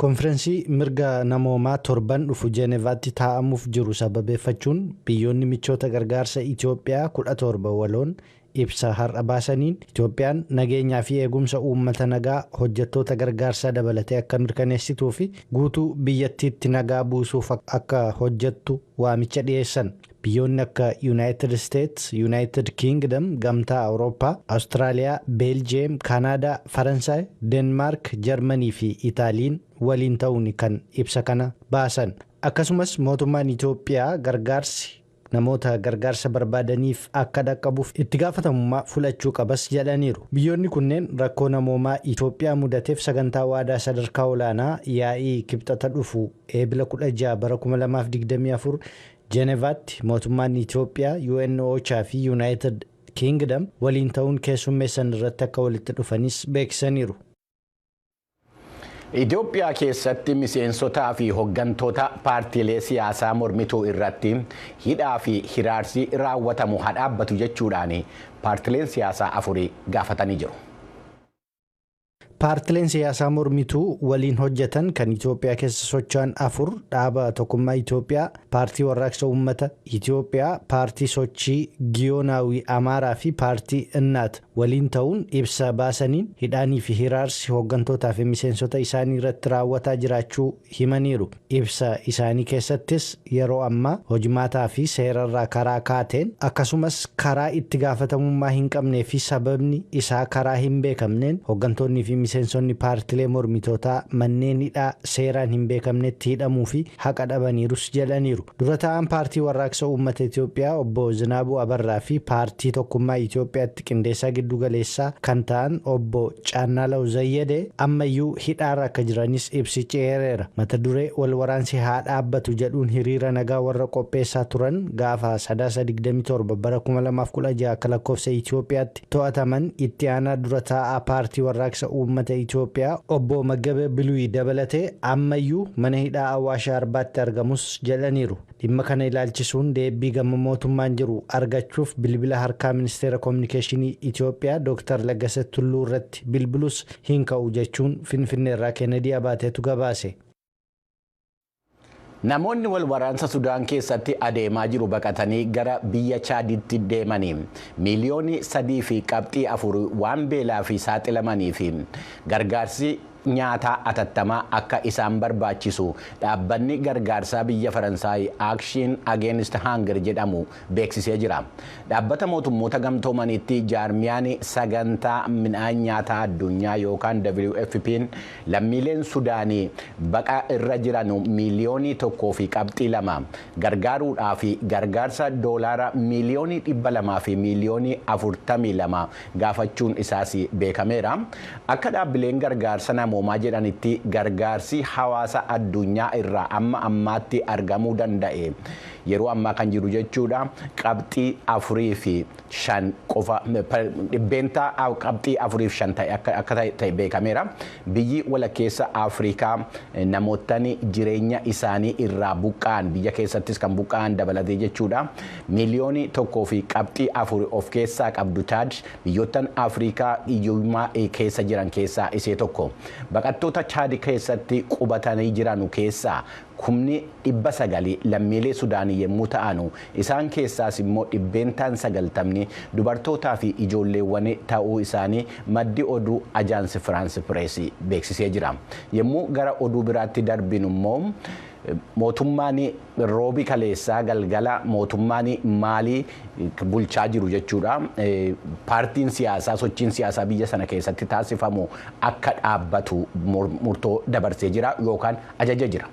Konferensii mirga namoomaa torban dhufu Jenevaatti taa'amuuf jiru sababeeffachuun biyyoonni michoota gargaarsa Itoophiyaa 17 waloon ibsa har'a baasaniin Itoophiyaan nageenyaa fi eegumsa uummata nagaa hojjettoota gargaarsaa dabalatee akka mirkaneessituu fi guutuu biyyattiitti nagaa buusuuf akka hojjettu waamicha dhiyeessan. Biyyoonni akka United States, United Kingdom, Gamtaa Awurooppaa, Awustiraaliyaa, Beeljiyeem, Kaanaadaa, Faransaay, Deenmaark, Jarmanii fi Itaaliin waliin ta'uun kan ibsa kana baasan. Akkasumas mootummaan Itoophiyaa gargaarsi namoota gargaarsa barbaadaniif akka dhaqqabuuf itti gaafatamummaa fudhachuu qabas jedhaniiru. Biyyoonni kunneen rakkoo namoomaa Itoophiyaa mudateef sagantaa waadaa sadarkaa olaanaa yaa'ii kibxata dhufu eebila 16 bara 2024 Jenevaatti mootummaan Itoophiyaa, UNOCHA fi United Kingdom waliin ta'uun keessummeessan irratti akka walitti dhufanis beeksisaniiru. Itoophiyaa keessatti miseensotaa fi hooggantoota paartiilee siyaasaa mormituu irratti hidhaa fi hiraarsi raawwatamu haa dhaabbatu jechuudhaan paartiileen siyaasaa 4 gaafatanii jiru. Paartileen siyaasaa mormituu waliin hojjetan kan Itoophiyaa keessa socho'an 4 dhaaba tokkummaa Itoophiyaa, paartii warraaqsa uummata Itoophiyaa, paartii sochii Giyoonaawi Amaaraa fi paartii Innaat waliin ta'uun ibsa baasaniin hidhaanii fi hiraarsi hooggantootaa fi miseensota isaanii irratti raawwataa jiraachuu himaniiru. Ibsa isaanii keessattis yeroo ammaa hojimaataa fi seerarraa karaa kaateen akkasumas karaa itti gaafatamummaa hin qabnee fi sababni isaa karaa hin beekamneen hooggantoonni fi miseensonni paartilee mormitootaa manneen hidhaa seeraan hin beekamnetti hidhamuu fi haqa dhabaniirus jedhaniiru. Dura taa'aan paartii warraaqsa uummata Itoophiyaa obbo Zinaabuu Abarraa fi paartii tokkummaa Itoophiyaatti qindeessaa giddu galeessaa kan ta'an obbo Caannalaw Zayyadee ammayyuu hidhaarra akka jiranis ibsichi eereera. Mata duree wal waraansi haa dhaabbatu jedhuun hiriira nagaa warra qopheessaa turan gaafa 27 bara 2016 akka lakkoofsa Itoophiyaatti to'ataman itti aanaa dura taa'aa paartii warraaqsa uummata Itoophiyaa obbo Maggabe Biluyi dabalatee ammayyuu mana hidhaa Awaash Arbaatti argamus jedhaniiru. Dhimma kana ilaalchisuun deebii gama mootummaan jiru argachuuf bilbila harkaa ministeera kominikeeshinii Itoophiyaa Dr. Laggasee Tulluu irratti bilbilus hin ka'u jechuun Finfinneerraa Kennedy Abaateetu gabaase. Namoonni wal waraansa Sudaan keessatti adeemaa jiru baqatanii gara biyya Chaaditti deemanii miliyoonii 3.4 waan beelaa fi saaxilamanii fi gargaarsi nyaataa atattamaa akka isaan barbaachisu dhaabbanni gargaarsaa biyya Faransaay Action Against Hunger jedhamu beeksisee jira. Dhaabbata mootummoota gamtoomaniitti jaarmiyaan sagantaa midhaan nyaataa addunyaa yookaan WFP'n lammiileen Sudaanii baqa irra jiran miliyoonii 1.2 gargaaruudhaaf gargaarsa doolaara miliyoonii 200 fi miliyoonii 42 gaafachuun isaas beekameera. Akka dhaabbileen gargaarsa namoomaa jedhanitti gargaarsi hawaasa addunyaa irraa amma ammaatti argamuu danda'e yeroo ammaa kan jiru jechuudha. Qabxii 4 fi 5 qofa dhibbeentaa qabxii 4 fi 5 akka ta'e beekameera. Biyyi walakkeessa Afrikaa namootni jireenya isaanii irraa buqqa'an biyya keessattis kan buqqa'an dabalatee jechuudha. Miliyoonii 1 fi qabxii 4 of keessaa qabdu Chaad biyyoottan Afrikaa hiyyummaa keessa jiran keessaa isee tokko. Baqattoota Chaad keessatti qubatanii jiran keessaa kumni 900 lammiilee Sudaanii yommuu ta'anu isaan keessaas immoo dhibbeentaan 90 dubartootaa fi ijoolleewwan ta'uu isaanii maddi oduu Ajaansi Firaansi Pireesii beeksisee jira. Yommuu gara oduu biraatti darbinu immoo mootummaan roobi kaleessaa galgala mootummaan Maalii bulchaa jiru jechuudha. Paartiin siyaasaa sochiin siyaasaa biyya sana keessatti taasifamu akka dhaabbatu murtoo dabarsee jira yookaan ajaja jira.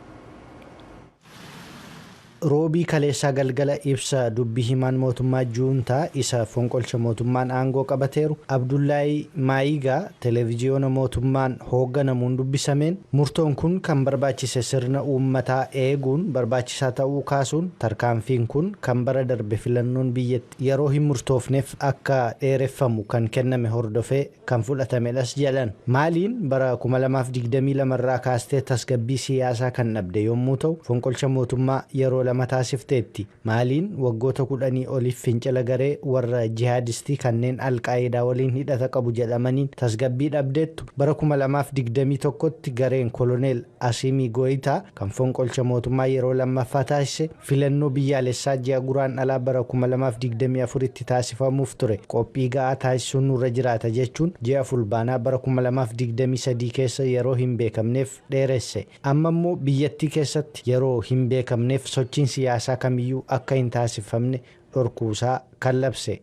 Roobii kaleessaa galgala ibsa dubbii himaan mootummaa juuntaa isa fonqolcha mootummaan aangoo qabateeru Abdullaahi Maayigaa televiziyoona mootummaan hoogganamuun dubbisameen murtoon kun kan barbaachise sirna uummataa eeguun barbaachisaa ta'uu kaasuun tarkaanfiin kun kan bara darbe filannoon biyyatti yeroo hin murtoofneef akka dheereffamu kan kenname hordofee kan fudhatamedhas jedhan. Maaliin bara 2022 irraa kaastee tasgabbii siyaasaa kan dhabde yommuu ta'u fonqolcha mootummaa yeroo lama taasifteetti. Maaliin waggoota 10 oliif fincila garee warra jihaadistii kanneen alqaayidaa waliin hidhata qabu jedhamaniin tasgabbii dhabdeettu. Bara 2021tti gareen koloneel Asiimii Gooyitaa kan fonqolcha mootummaa yeroo lammaffaa taasise filannoo biyyaalessaa ji'a guraandhalaa bara 2024tti taasifamuuf ture qophii ga'aa taasisuun nurra jiraata jechuun ji'a fulbaanaa bara 2023 keessa yeroo hin beekamneef dheeresse. Amma immoo biyyattii keessatti yeroo hin beekamneef sochiin siyaasaa kamiyyuu akka hin taasifamne dhorkuusaa kan labse.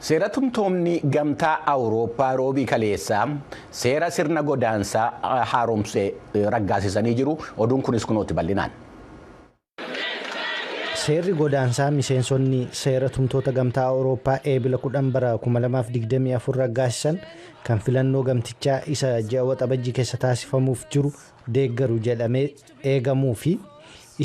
Seera tumtoomni gamtaa Awurooppaa roobii kaleessaa seera sirna godaansaa haaromsee raggaasisanii jiru. Oduun kunis kunooti bal'inaan. Seerri godaansaa miseensonni seera tumtoota gamtaa Awurooppaa eebila 10 bara 2024 raggaasisan kan filannoo gamtichaa isa ji'a waxabajjii keessa taasifamuuf jiru deeggaru jedhamee eegamuu fi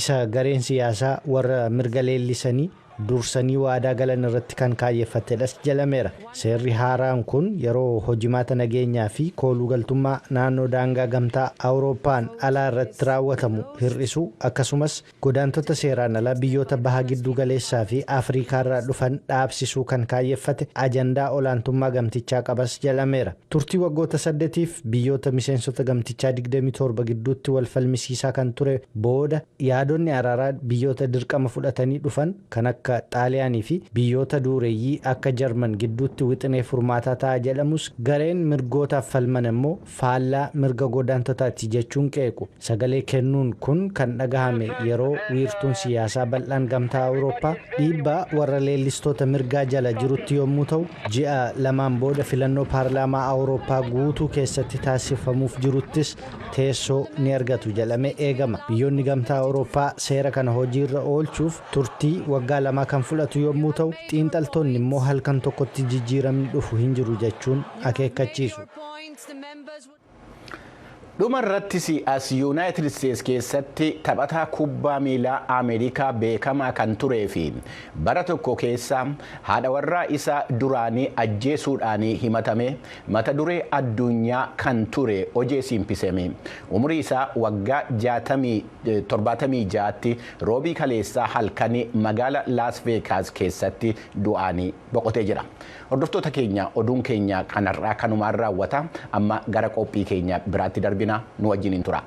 isa gareen siyaasaa warra mirga leellisanii dursanii waadaa galan irratti kan kaayeffatedhas jedhameera. Seerri haaraan kun yeroo hojimaata nageenyaa fi kooluu galtummaa naannoo daangaa gamtaa Awurooppaan alaa irratti raawwatamu hir'isuu akkasumas godaantota seeraan alaa biyyoota baha gidduu galeessaa fi Afrikaa irraa dhufan dhaabsisuu kan kaayeffate ajandaa olaantummaa gamtichaa qabas jedhameera. Turtii waggoota 8tiif biyyoota miseensota gamtichaa 27 gidduutti wal falmisiisaa kan ture booda yaadonni araaraa biyyoota dirqama fudhatanii dhufan kan akka Xaaliyaanii fi biyyoota duureeyyii akka Jarman gidduutti wixinee furmaataa ta'a jedhamus gareen mirgootaaf falman immoo faallaa mirga godaantotaati jechuun qeequ. Sagalee kennuun kun kan dhagahame yeroo wiirtuun siyaasaa bal'aan gamtaa Awurooppaa dhiibbaa warra leellistoota mirgaa jala jirutti yommuu ta'u ji'a lamaan booda filannoo paarlaamaa Awurooppaa guutuu keessatti taasifamuuf jiruttis teessoo ni argatu jedhamee eegama. Biyyoonni gamtaa Awurooppaa seera kana hojiirra oolchuuf turtii waggaa lama kan fudhatu yommuu ta'u xiinxaltoonni immoo halkan tokkotti jijjiiramni dhufu hin jiru jechuun akeekkachiisu. Dhuma irrattis as Yuunaayitid Isteetsi keessatti taphataa kubbaa miilaa Ameerikaa beekamaa kan turee fi bara tokko keessa haadha warraa isaa duraanii ajjeesuudhaan himatame mata duree addunyaa kan ture O.J. Simpson umurii isaa waggaa 76tti roobii kaleessaa halkanii magaala Las Vegas keessatti du'aan boqotee jira. Hordoftoota keenya oduun keenya kanarraa kanumaan raawwata amma gara qophii keenya biraatti darbina nu wajjin tura.